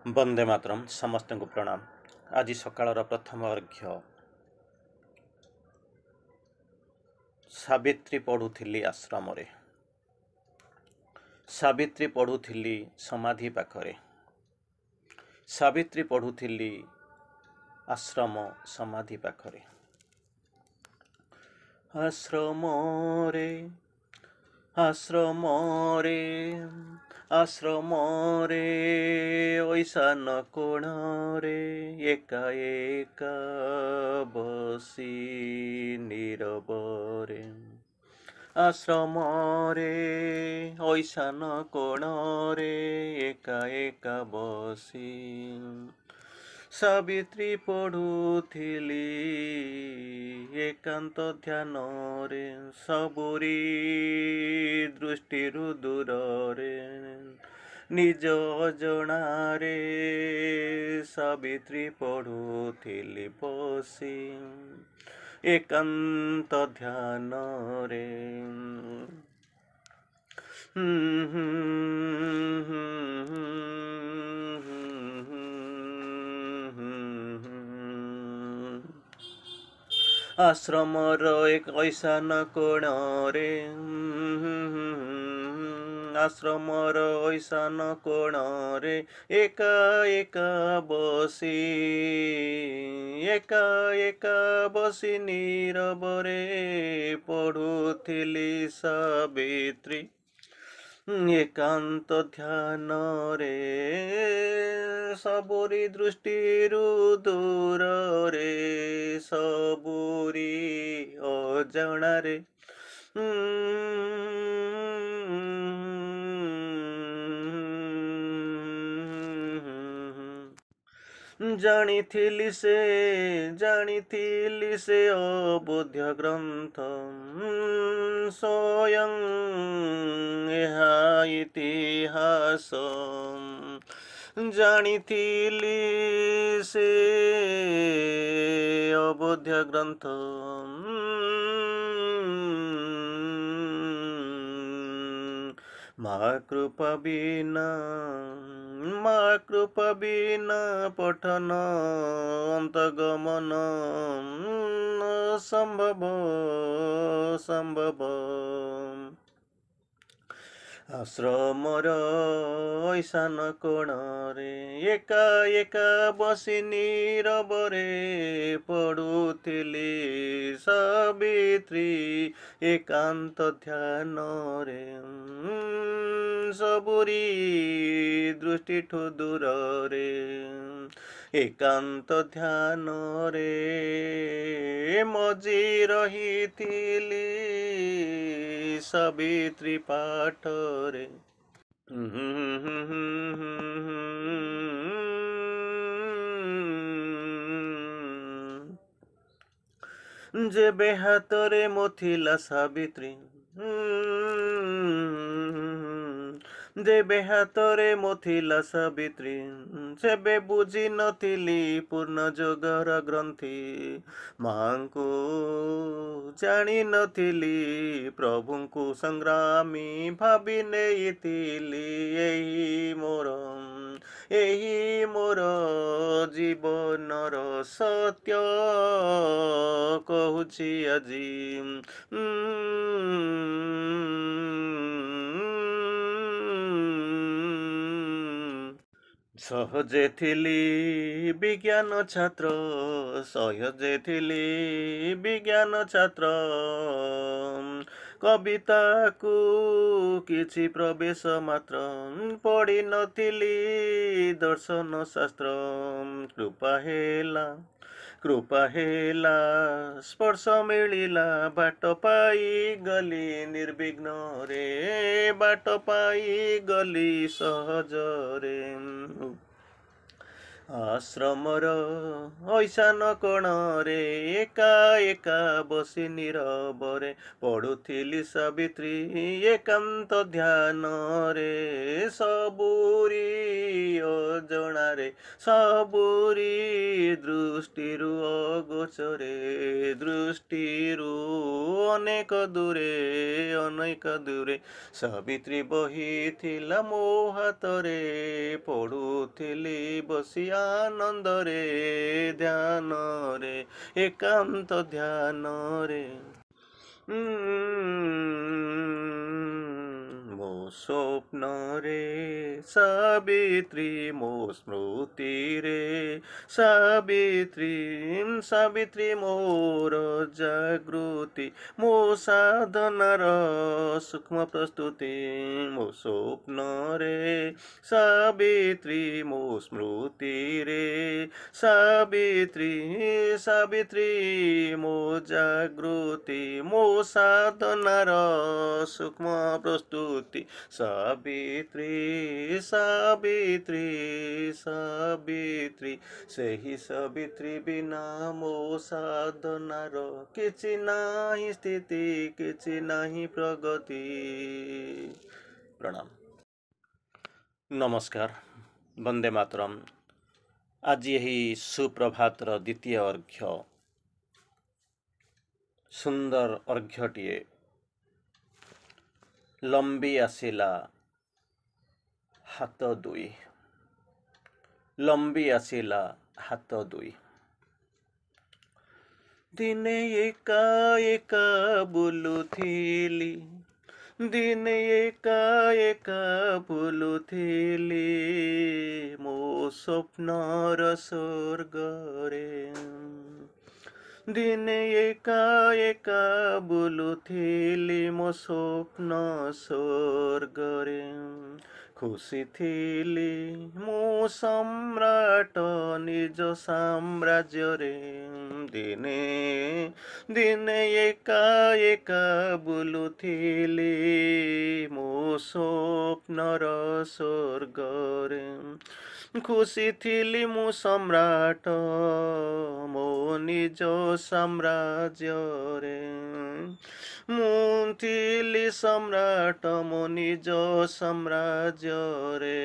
वंदे मातरम समस्त को प्रणाम। आज सकाळर प्रथम अर्घ्य सावित्री पढ़ुथिली आश्रम रे। सावित्री पढ़ुथिली समाधि पाखरे। सावित्री पढ़ुथिली आश्रम समाधि पाखरे। आश्रम रे आश्रम रे आश्रम रे ओइसान कोण रे एका एका बसी नीरव रे। आश्रम रे ओइसान कोण रे एका एका बसी सावित्री पढ़ुथिली एकांत ध्यान रे सबुरी दृष्टिरु दूर रे निज अजणारे सावित्री पढ़ुथिली बसी एकांत ध्यान रे। आश्रमर एक ऐसान कोण रे आश्रमर ऐसान कोण रे एका एका बसी नीरव रे पढ़ुथिली सावित्री एकांत ध्यान रे सबुरी दृष्टिरु दूर रे सबुरी अजणा रे जानिथिली से अबोध्य ग्रंथ स्वयं एहा इतिहास जानिथिली से अबोध्य ग्रंथ माँ कृपा बिना पठन अंतगमन संभव आश्रमर ऐसान कोण रे एका एका बसी नीरव रे पढ़ुथिली सावित्री एकांत ध्यान रे सबुरी दृष्टि ठु दूर रे एकांत ध्यान रे मजी रहिथिली सावित्री पाठ रे जेबे हातरे मोथिला सावित्री जेबे हातरे मोथिला सावित्री सेबे बुझी नथिली पूर्ण जोगर ग्रंथि मांको जानी नथिली प्रभुंकु संग्रामी भावी नेइथिली एही मोर जीवनर सत्य कहुछि आजी सहजे थिली विज्ञान छात्र सहजे थिली विज्ञान छात्र कविता को किछि प्रवेश मात्र पढ़ी नथिली दर्शन शास्त्र कृपा हेला स्पर्श मिलिला बाट पाई गली निर्विघ्न रे बाट पाई गली सहज रे आश्रमर ऐसान कोण रे एका एका बसी नीरव रे पढ़ुथिली सावित्री एकांत ध्यान रे सबुरी अजणा रे सबुरी दृष्टिरु अगोचरे दृष्टिरु अनेक दूरे सावित्री बहिथिला मो हातरे पढ़ुथिली କରୁଥିଲି ବସି ଆନନ୍ଦରେ ଧ୍ୟାନରେ ଏକାନ୍ତ ଧ୍ୟାନରେ ମୋ ସ୍ୱପ୍ନରେ ସାବିତ୍ରୀ ମୋ ସ୍ମୃତିରେ ସାବିତ୍ରୀ ସାବିତ୍ରୀ ମୋର ଜାଗୃତି ମୋ ସାଧନାର ସୂକ୍ଷ୍ମ ପ୍ରସ୍ତୁତି ମୋ ସ୍ୱପ୍ନରେ ସାବିତ୍ରୀ ମୋ ସ୍ମୃତିରେ ସାବିତ୍ରୀ ସାବିତ୍ରୀ ମୋ ଜାଗୃତି ମୋ ସାଧନାର ସୂକ୍ଷ୍ମ ପ୍ରସ୍ତୁତି ସାବିତ୍ରୀ ସାବିତ୍ରୀ ସାବିତ୍ରୀ ସେହି ସାବିତ୍ରୀ ବିନା ମୋ ସାଧନାର କିଛି ନାହିଁ ସ୍ଥିତି କିଛି ନାହିଁ ପ୍ରଗତି। ପ୍ରଣାମ। ନମସ୍କାର। ବନ୍ଦେ ମାତରମ୍। ଆଜି ଏହି ସୁପ୍ରଭାତର ଦ୍ୱିତୀୟ ଅର୍ଘ୍ୟ ସୁନ୍ଦର ଅର୍ଘ୍ୟଟିଏ ଲମ୍ବି ଆସିଲା ହାତ ଦୁଇ ଲମ୍ବି ଆସିଲା ହାତ ଦୁଇ ଦିନେ ଏକା ଏକା ବୁଲୁଥିଲି ଦିନେ ଏକା ଏକା ବୁଲୁଥିଲି ମୋ ସ୍ୱପ୍ନର ସ୍ୱର୍ଗରେ ଦିନେ ଏକା ଏକା ବୁଲୁଥିଲି ମୋ ସ୍ୱପ୍ନ ସ୍ୱର୍ଗରେ ଖୁସି ଥିଲି ମୁଁ ସମ୍ରାଟ ନିଜ ସାମ୍ରାଜ୍ୟରେ ଦିନେ ଦିନେ ଏକା ଏକା ବୁଲୁଥିଲି ମୋ ସ୍ୱପ୍ନର ସ୍ୱର୍ଗରେ ଖୁସି ଥିଲି ମୁଁ ସମ୍ରାଟ ମୋ ନିଜ ସାମ୍ରାଜ୍ୟରେ ମୁଁ ଥିଲି ସମ୍ରାଟ ମୋ ନିଜ ସାମ୍ରାଜ୍ୟରେ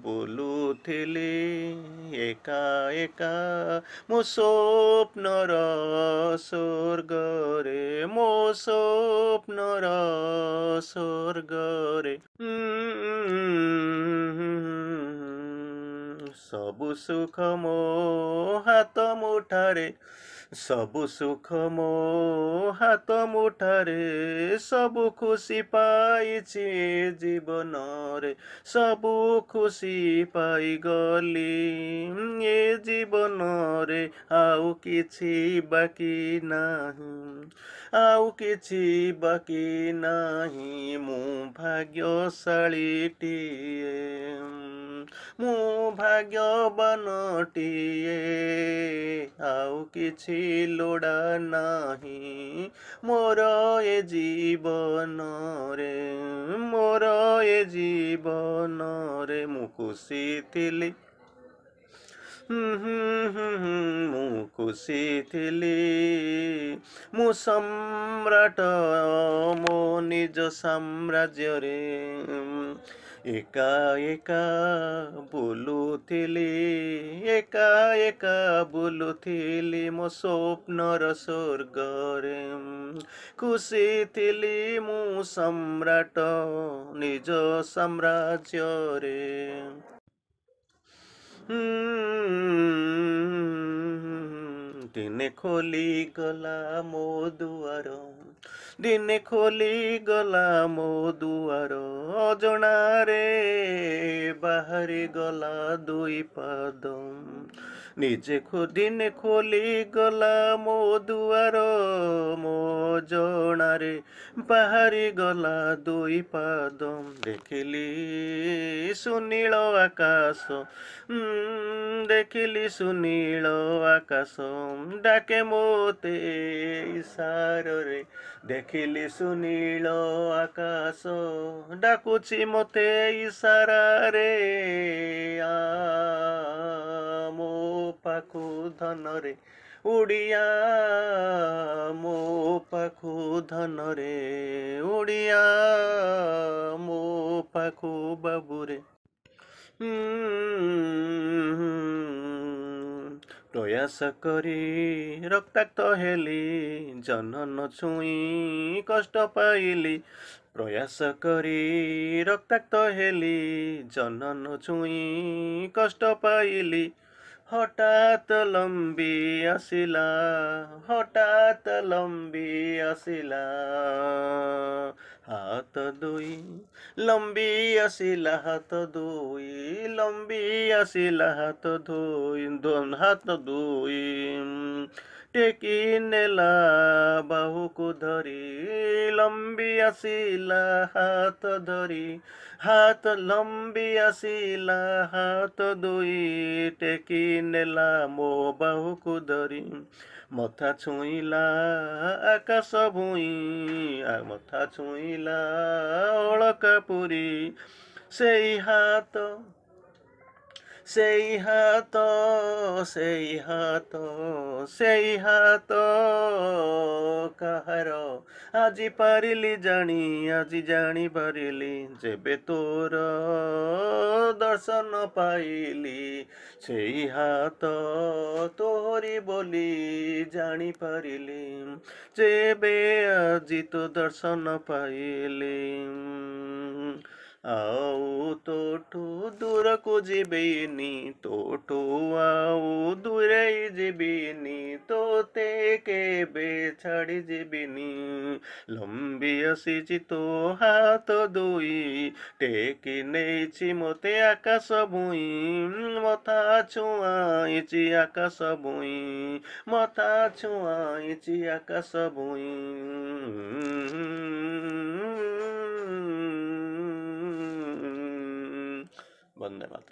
ବୁଲୁଥିଲି ଏକା ଏକା ମୋ ସ୍ୱପ୍ନର ସ୍ୱର୍ଗରେ ମୋ ସ୍ୱପ୍ନର ସ୍ୱର୍ଗରେ ସବୁ ସୁଖ ମୋ ହାତ ମୁଠାରେ ସବୁ ସୁଖ ମୋ ହାତ ମୁଠାରେ ସବୁ ଖୁସି ପାଇଛି ଜୀବନରେ ସବୁ ଖୁସି ପାଇଗଲି ଏ ଜୀବନରେ ଆଉ କିଛି ବାକି ନାହିଁ ଆଉ କିଛି ବାକି ନାହିଁ ମୁଁ ଭାଗ୍ୟଶାଳୀଟିଏ ମୁଁ ଭାଗ୍ୟବାନଟିଏ ଆଉ କିଛି ଲୋଡ଼ା ନାହିଁ ମୋର ଏ ଜୀବନରେ ମୋର ଏ ଜୀବନରେ ମୁଁ ଖୁସି ଥିଲି ମୁଁ ଖୁସି ଥିଲି ମୁଁ ସମ୍ରାଟ ମୋ ନିଜ ସାମ୍ରାଜ୍ୟରେ ଏକା ଏକା ବୁଲୁଥିଲି ଏକା ଏକା ବୁଲୁଥିଲି ମୋ ସ୍ୱପ୍ନର ସ୍ୱର୍ଗରେ ଖୁସି ଥିଲି ମୁଁ ସମ୍ରାଟ ନିଜ ସାମ୍ରାଜ୍ୟରେ ଦିନେ ଖୋଲିଗଲା ମୋ ଦୁଆର ଦିନେ ଖୋଲିଗଲା ମୋ ଦୁଆର ଅଜଣାରେ ବାହାରିଗଲା ଦୁଇ ପାଦ ନିଜେ ଦିନେ ଖୋଲିଗଲା ମୋ ଦୁଆର ମୋ ଅଜଣାରେ ବାହାରିଗଲା ଦୁଇ ପାଦ ଦେଖିଲି ସୁନୀଳ ଆକାଶ ଦେଖିଲି ସୁନୀଳ ଆକାଶ ଡାକେ ମୋତେ ଇଶାରରେ ଦେଖିଲି ସୁନୀଳ ଆକାଶ ଡାକୁଛି ମୋତେ ଇଶାରାରେ ମୋ ପାଖୁ ଧନରେ ଓଡ଼ିଆ ମୋ ପାଖୁ ଧନରେ ଓଡ଼ିଆ ମୋ ପାଖୁ ବାବୁରେ ପ୍ରୟାସ କରି ରକ୍ତାକ୍ତ ହେଲି, ଜନନ ଛୁଇଁ କଷ୍ଟ ପାଇଲି। ପ୍ରୟାସ କରି ରକ୍ତାକ୍ତ ହେଲି, ଜନନ ଛୁଇଁ କଷ୍ଟ ପାଇଲି। ହଠାତ୍ ଲମ୍ବି ଆସିଲା, ହଠାତ୍ ଲମ୍ବି ଆସିଲା ହାତ ଦୁଇ, ଲମ୍ବି ଆସିଲା ହାତ ଦୁଇ, ଲମ୍ବି ଆସିଲା ହାତ ଦୁଇ, ହାତ ଦୁଇ। ଟେକି ନେଲା ବାହୁକୁ ଧରି, ଲମ୍ବି ଆସିଲା ହାତ ଧରି, ହାତ ଲମ୍ବି ଆସିଲା ହାତ ଦୁଇ, ଟେକି ନେଲା ମୋ ବାହୁକୁ ଧରି। ମଥା ଛୁଇଁଲା ଆକାଶ ଭୁଇଁ, ମଥା ଛୁଇଁଲା ଅଳକା ପୁରୀ। ସେଇ ହାତ, ସେଇ ହାତ, ସେଇ ହାତ, ସେଇ ହାତ କାହାର? ଆଜି ପାରିଲି ଜାଣି, ଆଜି ଜାଣି ପାରିଲି, ଯେବେ ତୋର ଦର୍ଶନ ପାଇଲି। ସେଇ ହାତ ତୋରି ବୋଲି ଜାଣିପାରିଲି, ଯେବେ ଆଜି ତୋ ଦର୍ଶନ ପାଇଲି। ଆଉ ତୋଠୁ ଦୂରକୁ ଯିବିନି, ତୋଠୁ ଆଉ ଦୂରେଇ ଯିବିନି, ତୋତେ କେବେ ଛାଡ଼ି ଯିବିନି। ଲମ୍ବି ଆସିଛି ତୋ ହାତ ଦୁଇ, ଟେକି ନେଇଛି ମୋତେ ଆକାଶ ଭୁଇଁ। ମଥା ଛୁଆଇଛି ଆକାଶ ଭୁଇଁ, ମଥା ଛୁଆଇଛି ଆକାଶ ଭୁଇଁ। ବନ୍ଦେ ମାତରମ୍।